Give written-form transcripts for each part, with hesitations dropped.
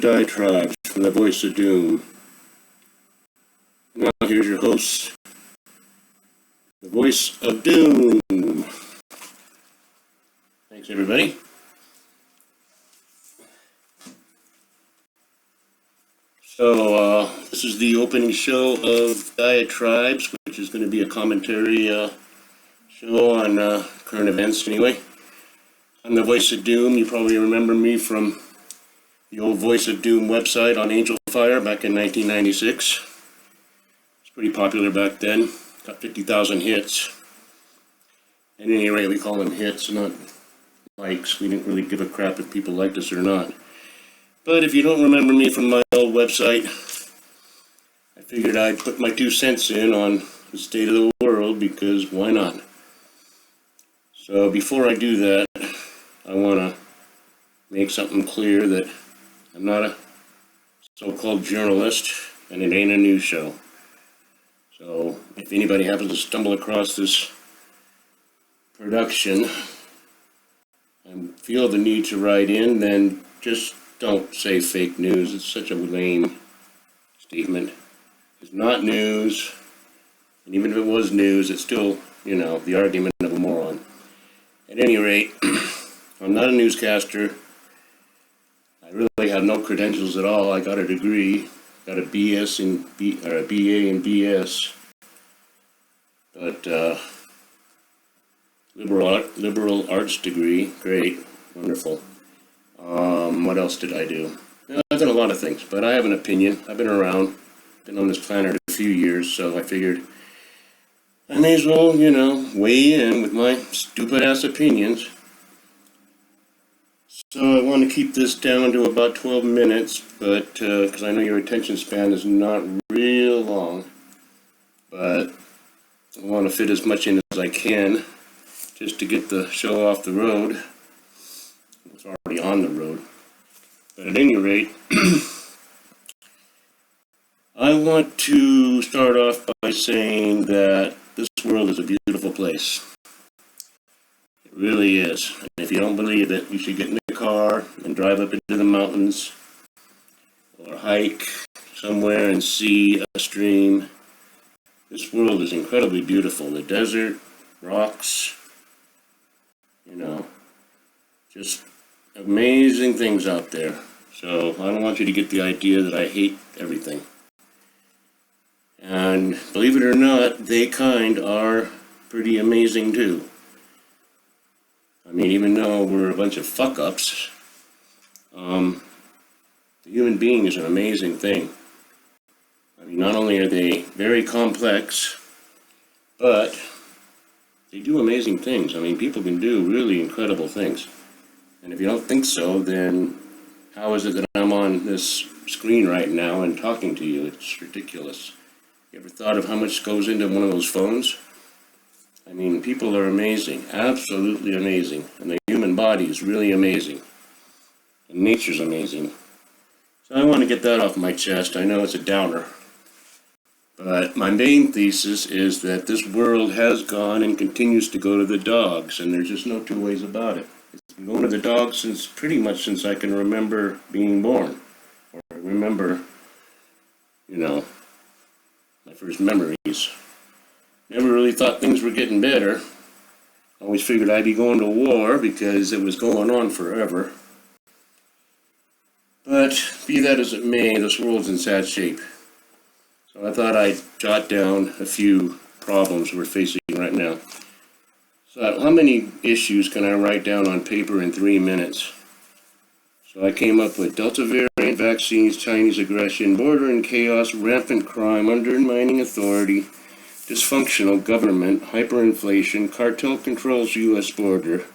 to Diatribes from the Voice of Doom. Now here's your host, the Voice of Doom. Thanks everybody. So this is the opening show of Diatribes, which is going to be a commentary show on current events anyway. I'm the Voice of Doom. You probably remember me from the old Voice of Doom website on Angel Fire back in 1996. It's pretty popular back then. Got 50,000 hits. At any rate, we call them hits, not likes. We didn't really give a crap if people liked us or not. But if you don't remember me from my old website, I figured I'd put my 2 cents in on the state of the world, because why not? So before I do that, I want to make something clear that I'm not a so-called journalist, and it ain't a news show. So if anybody happens to stumble across this production and feel the need to write in, then just don't say fake news. It's such a lame statement. It's not news, and even if it was news, it's still, the argument of a moron. At any rate, I'm not a newscaster. I really have no credentials at all. I got a degree, got a BS in or a BA in BS, but liberal arts degree. Great, wonderful. What else did I do? I've done a lot of things, but I have an opinion. I've been around, been on this planet a few years, so I figured I may as well, weigh in with my stupid ass opinions. So I want to keep this down to about 12 minutes, but because I know your attention span is not real long, but I want to fit as much in as I can just to get the show off the road. It's already on the road. But at any rate, I want to start off by saying that this world is a beautiful place. It really is. And if you don't believe it, you should get in the car and drive up into the mountains or hike somewhere and see a stream. This world is incredibly beautiful. The desert, rocks, just amazing things out there. So I don't want you to get the idea that I hate everything. And believe it or not, they kind are pretty amazing too. I mean, even though we're a bunch of fuck-ups, the human being is an amazing thing. I mean, not only are they very complex, but they do amazing things. I mean, people can do really incredible things. And if you don't think so, then how is it that I'm on this screen right now and talking to you? It's ridiculous. You ever thought of how much goes into one of those phones? I mean, people are amazing, absolutely amazing. And the human body is really amazing. And nature's amazing. So I want to get that off my chest. I know it's a downer. But my main thesis is that this world has gone and continues to go to the dogs, and there's just no two ways about it. It's been going to the dogs pretty much since I can remember being born. Or remember, my first memories. Never really thought things were getting better. Always figured I'd be going to war because it was going on forever. But be that as it may, this world's in sad shape. So I thought I'd jot down a few problems we're facing right now. So how many issues can I write down on paper in 3 minutes? So I came up with Delta variant, vaccines, Chinese aggression, border and chaos, rampant crime, undermining authority, dysfunctional government, hyperinflation, cartel controls U.S. border,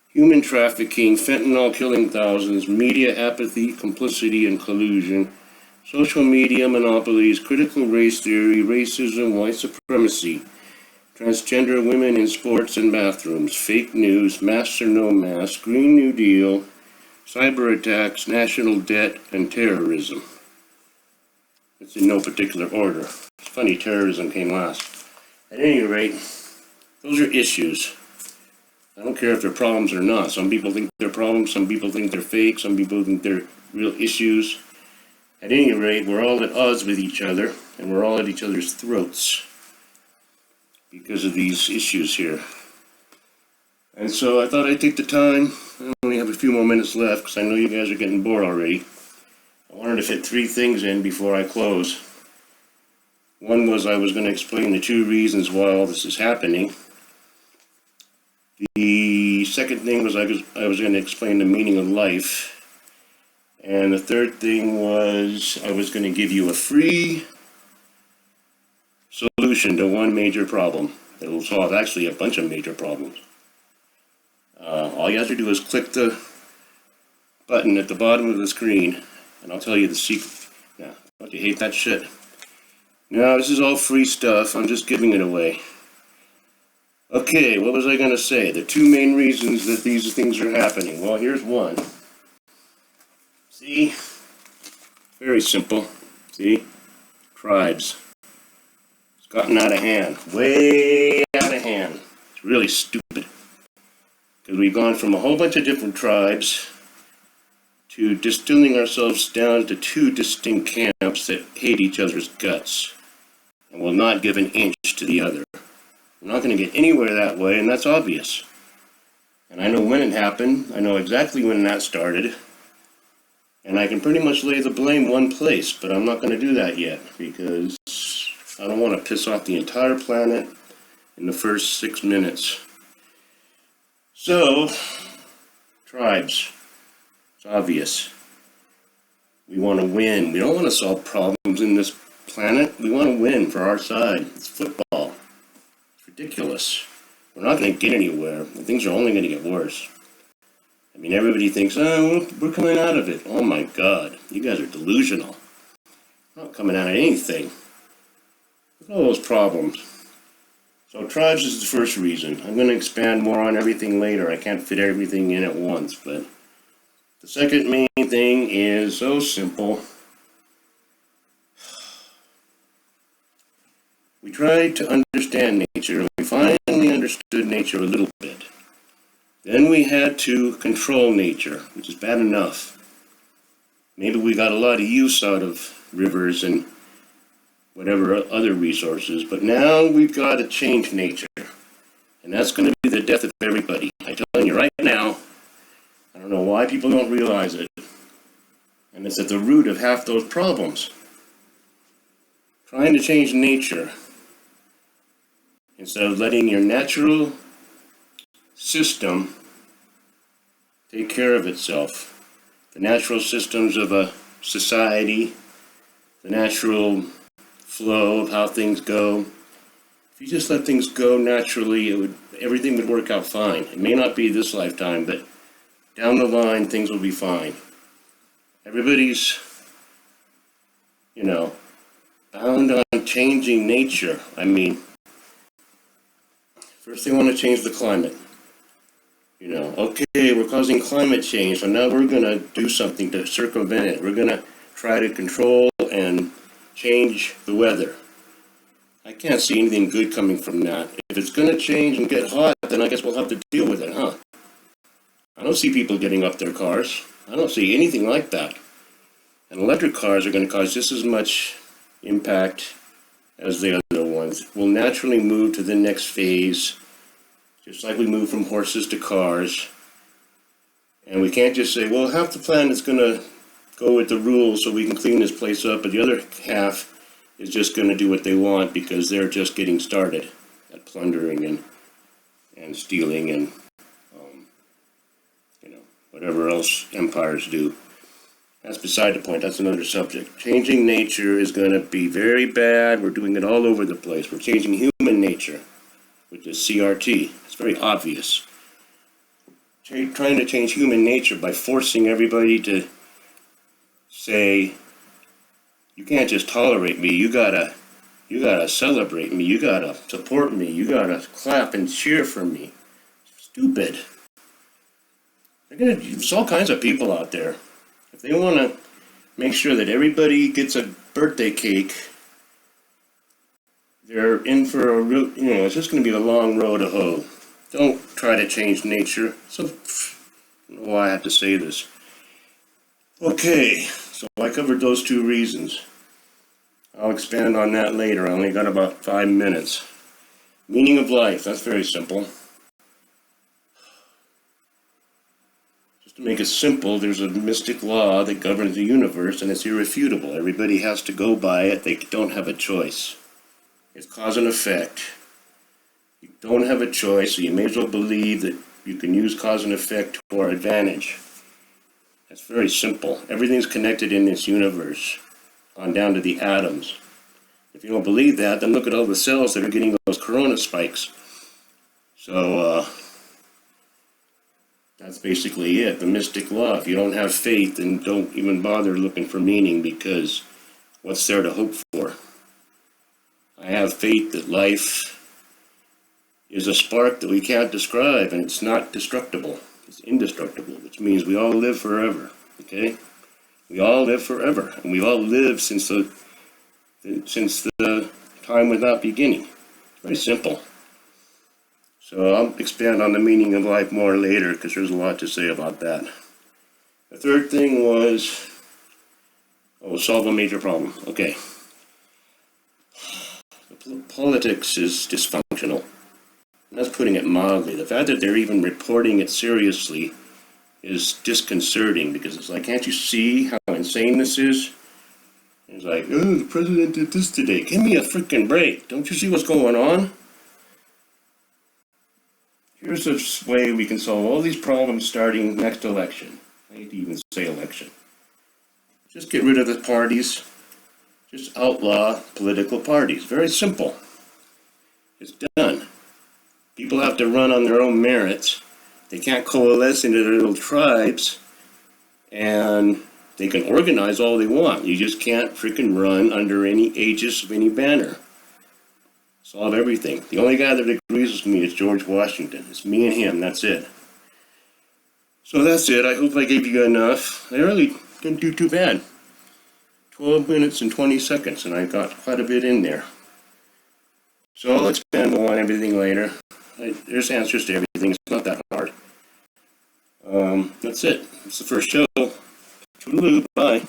human trafficking, fentanyl killing thousands, media apathy, complicity, and collusion, social media monopolies, critical race theory, racism, white supremacy, transgender women in sports and bathrooms, fake news, masks or no masks, Green New Deal, cyber attacks, national debt, and terrorism. It's in no particular order. It's funny, terrorism came last. At any rate, those are issues. I don't care if they're problems or not. Some people think they're problems, some people think they're fake, some people think they're real issues. At any rate, we're all at odds with each other, and we're all at each other's throats because of these issues here. And so I thought I'd take the time. I only have a few more minutes left because I know you guys are getting bored already. I wanted to fit 3 things in before I close. One was I was going to explain the 2 reasons why all this is happening. The second thing was I was going to explain the meaning of life. And the third thing was I was going to give you a free solution to one major problem that will solve actually a bunch of major problems. All you have to do is click the button at the bottom of the screen, and I'll tell you the secret. Now, don't you hate that shit? No, this is all free stuff. I'm just giving it away. Okay, what was I going to say? The 2 main reasons that these things are happening. Well, here's one. See? Very simple. See? Tribes. It's gotten out of hand. Way out of hand. It's really stupid. Because we've gone from a whole bunch of different tribes to distilling ourselves down to 2 distinct camps that hate each other's guts and will not give an inch to the other. We're not going to get anywhere that way, and that's obvious. And I know when it happened. I know exactly when that started. And I can pretty much lay the blame one place, but I'm not going to do that yet because I don't want to piss off the entire planet in the first 6 minutes. So, tribes. It's obvious. We want to win. We don't want to solve problems in this planet. We want to win for our side. It's football. It's ridiculous. We're not going to get anywhere, and things are only going to get worse. I mean, everybody thinks, oh, we're coming out of it. Oh my God, you guys are delusional. We're not coming out of anything. Look at all those problems. So tribes is the first reason. I'm going to expand more on everything later. I can't fit everything in at once, but the second main thing is so simple. We tried to understand nature, and we finally understood nature a little bit. Then we had to control nature, which is bad enough. Maybe we got a lot of use out of rivers and whatever other resources, but now we've got to change nature. And that's going to be the death of everybody. I'm telling you right now, I don't know why people don't realize it. And it's at the root of half those problems. Trying to change nature instead of letting your natural system take care of itself. The natural systems of a society, the natural flow of how things go. If you just let things go naturally, everything would work out fine. It may not be this lifetime, but down the line, things will be fine. Everybody's, bound on changing nature. I mean, first they want to change the climate. Okay, we're causing climate change, so now we're going to do something to circumvent it. We're going to try to control and change the weather. I can't see anything good coming from that. If it's going to change and get hot, then I guess we'll have to deal with it, huh? I don't see people getting up their cars. I don't see anything like that. And electric cars are going to cause just as much impact as the other ones. We'll naturally move to the next phase, just like we move from horses to cars. And we can't just say, well, half the planet's going to go with the rules so we can clean this place up, but the other half is just going to do what they want because they're just getting started at plundering and stealing and whatever else empires do. That's beside the point. That's another subject. Changing nature is going to be very bad. We're doing it all over the place. We're changing human nature, which is CRT. It's very obvious. Trying to change human nature by forcing everybody to say, you can't just tolerate me. You gotta celebrate me. You gotta support me. You gotta clap and cheer for me. Stupid. There's all kinds of people out there. If they want to make sure that everybody gets a birthday cake, they're in for a real, it's just going to be a long road to hoe. Don't try to change nature. So, I don't know why I have to say this. Okay, so I covered those two reasons. I'll expand on that later. I only got about 5 minutes. Meaning of life, that's very simple. Just to make it simple, there's a mystic law that governs the universe, and it's irrefutable. Everybody has to go by it. They don't have a choice. It's cause and effect. You don't have a choice, so you may as well believe that you can use cause and effect to our advantage. That's very simple. Everything's connected in this universe, on down to the atoms. If you don't believe that, then look at all the cells that are getting those corona spikes. So, that's basically it, the mystic law. If you don't have faith, then don't even bother looking for meaning, because what's there to hope for? I have faith that life is a spark that we can't describe, and it's not destructible. It's indestructible, which means we all live forever, okay? We all live forever, and we've all lived since the time without beginning. Very simple. So I'll expand on the meaning of life more later, because there's a lot to say about that. The third thing was, solve a major problem. Okay. Politics is dysfunctional. And that's putting it mildly. The fact that they're even reporting it seriously is disconcerting, because it's like, can't you see how insane this is? And it's like, oh, the president did this today. Give me a freaking break. Don't you see what's going on? Here's a way we can solve all these problems starting next election. I hate to even say election. Just get rid of the parties. Just outlaw political parties. Very simple. It's done. People have to run on their own merits. They can't coalesce into their little tribes, and they can organize all they want. You just can't freaking run under any aegis of any banner. Solve everything. The only guy that agrees with me is George Washington. It's me and him. That's it. So that's it. I hope I gave you enough. I really didn't do too bad. 12 minutes and 20 seconds, and I got quite a bit in there. So I'll expand on everything later. There's answers to everything. It's not that hard. That's it. It's the first show. Toodaloo. Bye.